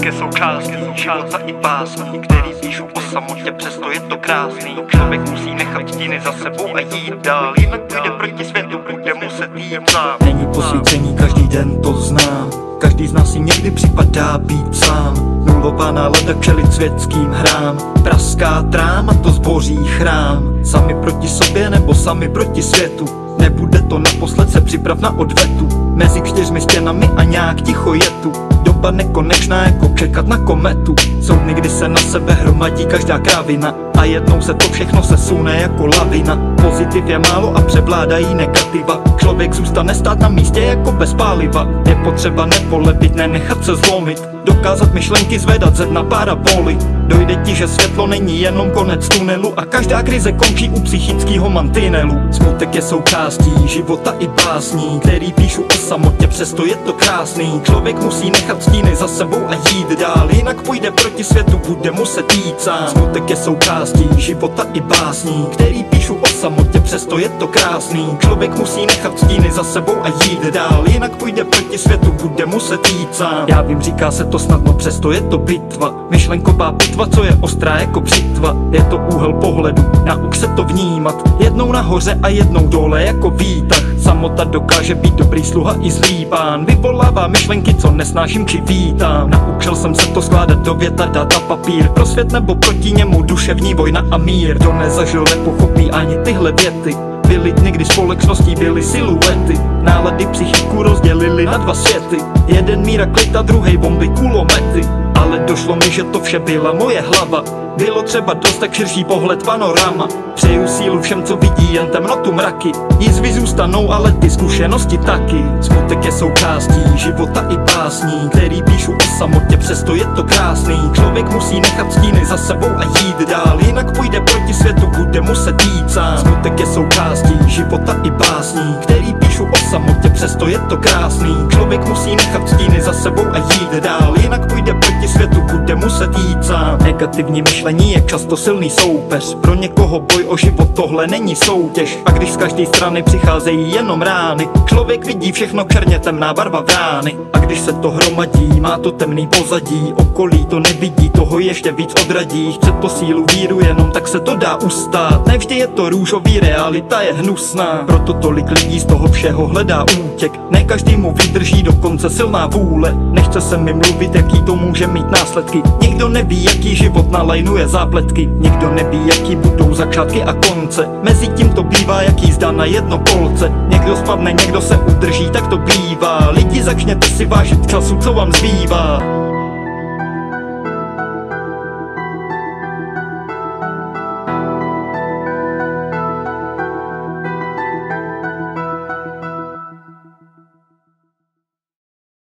Smutek je součástí života i básní, který píšu o samotě, přesto je to krásný. Člověk musí nechat stíny za sebou a jít dál, jinak půjde proti světu, bude muset jít sám. Není posvícení, každý den to znám. Každý z nás si někdy připadá být sám. Nulová nálada čelit světským hrám. Praská tráma, to zboří chrám. Sami proti sobě nebo sami proti světu. Nebude to naposled, se připrav na odvetu. Mezi 4 stěnami a nějak ticho je tu. Doba nekonečná jako čekat na kometu. Jsou dny, kdy se na sebe hromadí každá krávina a jednou se to všechno sesune jako lavina. Pozitiv je málo a převládají negativa. Člověk zůstane stát na místě jako bez paliva. Je potřeba nepolevit, nenechat se zlomit. Dokázat myšlenky zvedat ze dna paraboly. Dojde ti, že světlo není jenom konec tunelu a každá krize končí u psychického mantinelu. Smutek je součástí života i básní, který píšu o samotě, přesto je to krásný. Člověk musí nechat stíny za sebou a jít dál, jinak půjde proti světu, bude muset jít sám. Smutek je součástí života i básní, který píšu o samotě, přesto je to krásný. Člověk musí nechat stíny za sebou a jít dál, jinak půjde proti světu, bude muset jít sám. Já vím, říká se to snadno, přesto je to bitva. Myšlenková pitva, co je ostrá jako břitva. Je to úhel pohledu, nauč se to vnímat. Jednou nahoře a jednou dole jako výtah. Samota dokáže být dobrý sluha i zlý pán. Vyvolává myšlenky, co nesnáším či vítám. Naučil jsem se to skládat do věta, dát na papír. Pro svět nebo proti němu duševní vojna a mír. Kdo nezažil, nepochopí ani tyhle věty. Byly dny, kdy společností byly siluety. Nálady psychiku rozdělily na 2 světy. Jeden mír a klid a druhej bomby, kulomety. Ale došlo mi, že to vše byla moje hlava. Bylo třeba dost tak širší pohled, panorama. Přeju sílu všem, co vidí jen temnotu mraky. Jizvy zůstanou, ale ty zkušenosti taky. Smutek je součástí života i básní, který píšu o samotě, přesto je to krásný. Člověk musí nechat stíny za sebou a jít dál, jinak půjde proti světu, bude muset jít sám. Smutek je součástí života i básní, který píšu o samotě, přesto je to krásný. Člověk musí nechat stíny za sebou a jít dál, jinak půjde proti světu, bude muset jít sám. Negativní myšlení je často silný soupeř. Pro někoho boj o život, tohle není soutěž. A když z každé strany přicházejí jenom rány, člověk vidí všechno černě, temná barva vrány. A když se to hromadí, má to temný pozadí. Okolí to nevidí, toho ještě víc odradí. Chce to sílu, víru, jenom tak se to dá ustát. Nevždy je to růžový, realita je hnusná. Proto tolik lidí z toho všeho hledá útěk. Ne každý mu vydrží dokonce silná vůle. Nechce se mi mluvit, jaký to může mít následky. Nikdo neví, jaký život nalajnuje zápletky. Nikdo neví, jaký budou začátky a konce. Mezi tím to bývá jak jízda na jedno kolce. Někdo spadne, někdo se udrží, tak to bývá. Lidi, začněte si vážit času, co vám zbývá.